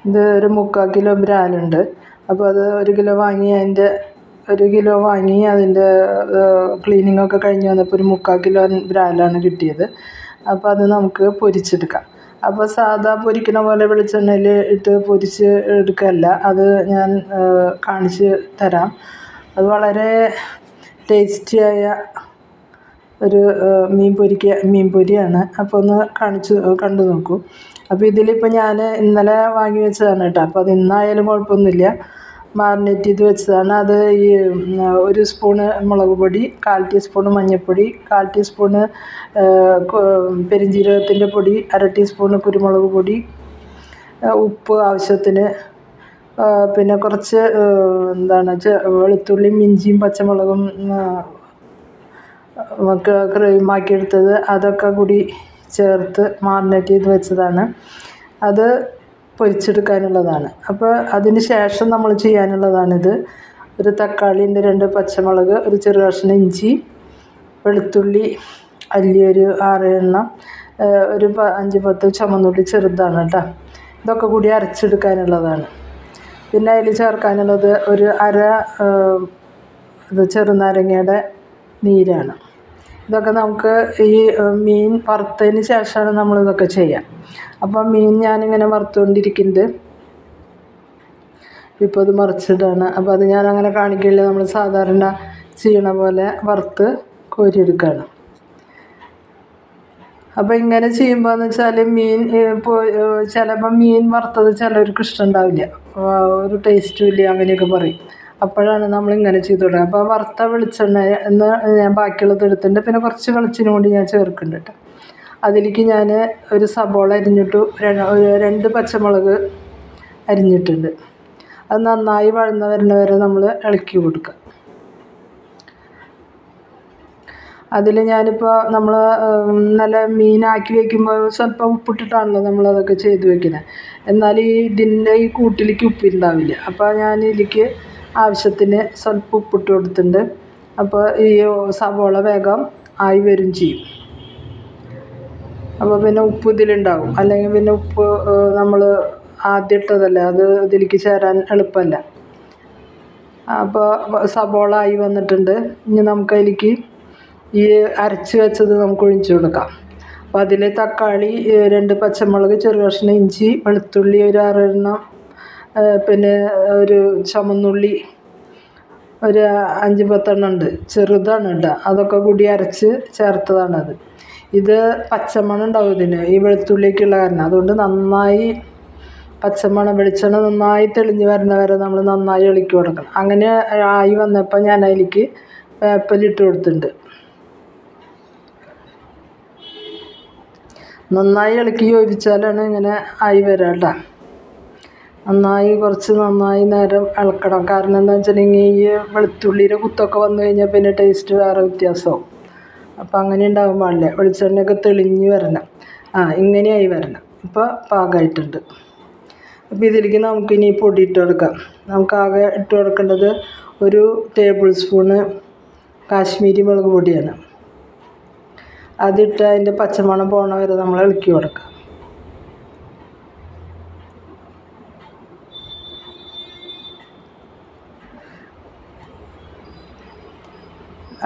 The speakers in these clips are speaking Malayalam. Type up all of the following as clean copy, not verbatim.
ഇത് ഒരു 3/4 കിലോ ബ്രാലുണ്ട്. അപ്പോൾ അത് 1 കിലോ വാങ്ങി അതിൻ്റെ ക്ലീനിങ്ങൊക്കെ കഴിഞ്ഞ് വന്നപ്പോൾ ഒരു 3/4 കിലോ ബ്രാലാണ് കിട്ടിയത്. അപ്പോൾ അത് നമുക്ക് പൊരിച്ചെടുക്കാം. അപ്പോൾ സാധാ പൊരിക്കണ പോലെ വെളിച്ചെണ്ണയിൽ ഇട്ട് പൊരിച്ച് എടുക്കല്ല, അത് ഞാൻ കാണിച്ച് തരാം. അത് വളരെ ടേസ്റ്റിയായ ഒരു മീൻ പൊരിയാണ്. അപ്പോൾ ഒന്ന് കണ്ടു നോക്കൂ. അപ്പോൾ ഇതിലിപ്പോൾ ഞാൻ ഇന്നലെ വാങ്ങി വെച്ചതാണ് കേട്ടോ. അപ്പോൾ അത് ഇന്നായാലും കുഴപ്പമൊന്നുമില്ല, മാറിനേറ്റ് ചെയ്ത് വെച്ചതാണ്. അത് ഈ 1 സ്പൂണ് മുളക് പൊടി, 1/4 ടീസ്പൂണ് മഞ്ഞൾപ്പൊടി, 1/4 ടീസ്പൂണ് പെരുംജീരകത്തിൻ്റെ പൊടി, 1/2 ടീസ്പൂണ് കുരുമുളക് പൊടി, ഉപ്പ് ആവശ്യത്തിന്, പിന്നെ കുറച്ച് വെളുത്തുള്ളിയും ഇഞ്ചിയും പച്ചമുളകും ക്രീമാക്കിയെടുത്തത്, അതൊക്കെ കൂടി ചേർത്ത് മാറിനേറ്റ് ചെയ്ത് വെച്ചതാണ്. അത് പൊരിച്ചെടുക്കാനുള്ളതാണ്. അപ്പോൾ അതിന് ശേഷം നമ്മൾ ചെയ്യാനുള്ളതാണിത്. ഒരു തക്കാളിൻ്റെ 2 പച്ചമുളക്, ഒരു ചെറു കഷ്ണം ഇഞ്ചി, വെളുത്തുള്ളി അല്ലി ഒരു 6 എണ്ണം, ഒരു 5-10 ചുമന്നുള്ളി ചെറുതാണ് കേട്ടോ. ഇതൊക്കെ കൂടി അരച്ചെടുക്കാനുള്ളതാണ്. പിന്നെ അതിൽ ചേർക്കാനുള്ളത് ഒരു ചെറുനാരങ്ങയുടെ നീരാണ്. ഇതൊക്കെ നമുക്ക് ഈ മീൻ വറുത്തതിന് ശേഷമാണ് നമ്മളിതൊക്കെ ചെയ്യുക. അപ്പോൾ മീൻ ഞാനിങ്ങനെ വറുത്തുകൊണ്ടിരിക്കുന്നുണ്ട്. ഇപ്പോൾ അത് മറിച്ചിടാണ്. അപ്പോൾ അത് ഞാനങ്ങനെ കാണിക്കില്ല, നമ്മൾ സാധാരണ ചെയ്യണ പോലെ വറുത്ത് കോരിയെടുക്കുകയാണ്. അപ്പോൾ ഇങ്ങനെ ചെയ്യുമ്പോൾ എന്ന് വെച്ചാൽ ചിലപ്പോൾ മീൻ വറുത്തത് ചിലർക്ക് ഇഷ്ടമുണ്ടാവില്ല, ഒരു ടേസ്റ്റും ഇല്ല അങ്ങനെയൊക്കെ പറയും. അപ്പോഴാണ് നമ്മളിങ്ങനെ ചെയ്ത് കൊടുക്കുക. അപ്പോൾ വറുത്ത വെളിച്ചെണ്ണ എന്ന് ഞാൻ ബാക്കിയുള്ളത് എടുത്തിട്ടുണ്ട്. പിന്നെ കുറച്ച് വെളിച്ചെണ്ണ കൂടി ഞാൻ ചേർക്കുന്നുണ്ട് കേട്ടോ. അതിലേക്ക് ഞാൻ ഒരു സബോള അരിഞ്ഞിട്ടു, 2 പച്ചമുളക് അരിഞ്ഞിട്ടുണ്ട്. അത് നന്നായി വഴന്ന് നമ്മൾ ഇളക്കി കൊടുക്കുക. അതിൽ ഞാനിപ്പോൾ നമ്മൾ നല്ല മീനാക്കി വയ്ക്കുമ്പോൾ സ്വല്പം ഉപ്പിട്ടിട്ടാണല്ലോ നമ്മളതൊക്കെ ചെയ്ത് വയ്ക്കുന്നത്. എന്നാൽ ഈ കൂട്ടിലേക്ക് ഉപ്പുണ്ടാവില്ല. അപ്പോൾ ഞാൻ ഇതിലേക്ക് ആവശ്യത്തിന് സ്വല്പം ഉപ്പിട്ട് കൊടുത്തിട്ടുണ്ട്. അപ്പോൾ ഈ സവോള വേഗം ആയി വരും ചെയ്യും. അപ്പോൾ പിന്നെ ഉപ്പ് ഇതിലുണ്ടാവും, അല്ലെങ്കിൽ പിന്നെ ഉപ്പ് നമ്മൾ ആദ്യം ഇട്ടതല്ലേ, അത് ഇതിലേക്ക് ചേരാൻ എളുപ്പമല്ല. അപ്പോൾ സവോള ആയി വന്നിട്ടുണ്ട്. ഇനി നമുക്കതിലേക്ക് ഈ അരച്ച് വെച്ചത് നമുക്ക് ഒഴിച്ചു കൊടുക്കാം. അപ്പോൾ അതിൽ തക്കാളി, 2 പച്ചമുളക്, ചെറു കഷ്ണം ഇഞ്ചി, വെളുത്തുള്ളി ഒരു 6 എണ്ണം, പിന്നെ ഒരു ചുമന്നുള്ളി ഒരു 5-10 എണ്ണം ഉണ്ട്, ചെറുതാണ് കേട്ടോ. അതൊക്കെ കൂടി അരച്ച് ചേർത്തതാണത്. ഇത് പച്ചമണം ഉണ്ടാവും ഇതിന്, ഈ വെളുത്തുള്ളിക്കുള്ള കാരണം. അതുകൊണ്ട് നന്നായി വെളിച്ചെണ്ണ നന്നായി തെളിഞ്ഞ് വരെ നമ്മൾ നന്നായി ഇളക്കി കൊടുക്കണം. അങ്ങനെ ആയി വന്നപ്പോൾ ഞാൻ അതിലേക്ക് വേപ്പിലിട്ട് കൊടുത്തിട്ടുണ്ട്. നന്നായി ഇളക്കി യോജിച്ചാലാണ് ഇങ്ങനെ ആയി വരിക കേട്ടോ. നന്നായി നേരം ഇളക്കണം. കാരണം എന്താണെന്ന് വെച്ചിട്ടുണ്ടെങ്കിൽ ഈ വെളുത്തുള്ളിയുടെ കുത്തൊക്കെ വന്നു കഴിഞ്ഞാൽ പിന്നെ ടേസ്റ്റ് വേറെ വ്യത്യാസമാവും. അപ്പോൾ അങ്ങനെ ഉണ്ടാകാൻ പാടില്ല. വെളിച്ചെണ്ണയൊക്കെ തെളിഞ്ഞ് വരണം, ഇങ്ങനെയായി വരണം. ഇപ്പോൾ പാകമായിട്ടുണ്ട്. അപ്പോൾ ഇതിലേക്ക് നമുക്കിനി പൊടി ഇട്ട് കൊടുക്കാം. നമുക്കാകെ ഇട്ട് കൊടുക്കേണ്ടത് 1 ടേബിൾ സ്പൂണ് കാശ്മീരി മുളക് പൊടിയാണ്. അതിട്ട് അതിൻ്റെ പച്ചമണം പോണ വരെ നമ്മൾ ഇളക്കി കൊടുക്കാം.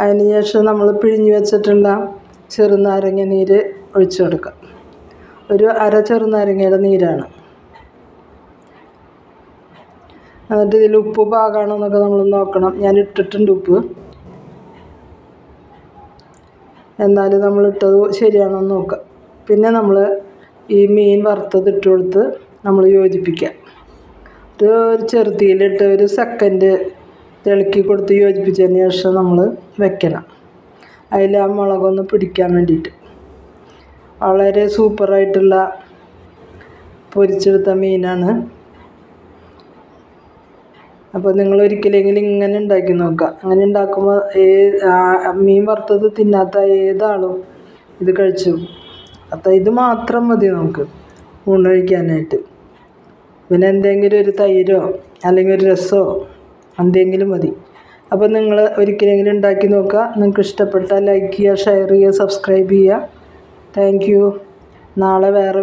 അതിന് ശേഷം നമ്മൾ പിഴിഞ്ഞ് വെച്ചിട്ടുള്ള ചെറുനാരങ്ങ നീര് ഒഴിച്ചു കൊടുക്കാം. ഒരു 1/2 ചെറുനാരങ്ങയുടെ നീരാണ്. എന്നിട്ട് ഇതിൽ ഉപ്പ് പാകമാണോ എന്നൊക്കെ നമ്മൾ നോക്കണം. ഞാൻ ഇട്ടിട്ടുണ്ട് ഉപ്പ്, എന്നാലും നമ്മളിട്ടത് ശരിയാണോ എന്ന് നോക്കാം. പിന്നെ നമ്മൾ ഈ മീൻ വറുത്തത് ഇട്ട് കൊടുത്ത് നമ്മൾ യോജിപ്പിക്കുക. ഒരു ചെറുതീയിലിട്ട് 1 സെക്കൻഡ് ഇളക്കി കൊടുത്ത് യോജിപ്പിച്ചതിന് ശേഷം നമ്മൾ വെക്കണം. അതിൽ ആ മുളകൊന്ന് പിടിക്കാൻ വേണ്ടിയിട്ട്. വളരെ സൂപ്പറായിട്ടുള്ള പൊരിച്ചെടുത്ത മീനാണ്. അപ്പോൾ നിങ്ങൾ ഒരിക്കലെങ്കിലും ഇങ്ങനെ ഉണ്ടാക്കി നോക്കുക. അങ്ങനെ ഉണ്ടാക്കുമ്പോൾ മീൻ വറുത്തത് തിന്നാത്ത ഏതാളും ഇത് കഴിച്ചു. അപ്പോൾ ഇത് മാത്രം മതി നമുക്ക് ഊണ് കഴിക്കാനായിട്ട്. പിന്നെ എന്തെങ്കിലും ഒരു തൈരോ അല്ലെങ്കിൽ ഒരു രസമോ എന്തെങ്കിലും മതി. അപ്പോൾ നിങ്ങൾ ഒരിക്കലെങ്കിലും ഉണ്ടാക്കി നോക്കുക. നിങ്ങൾക്ക് ഇഷ്ടപ്പെട്ടാൽ ലൈക്ക് ചെയ്യുക, ഷെയർ ചെയ്യുക, സബ്സ്ക്രൈബ് ചെയ്യുക. Thank you. നാളെ വേറെ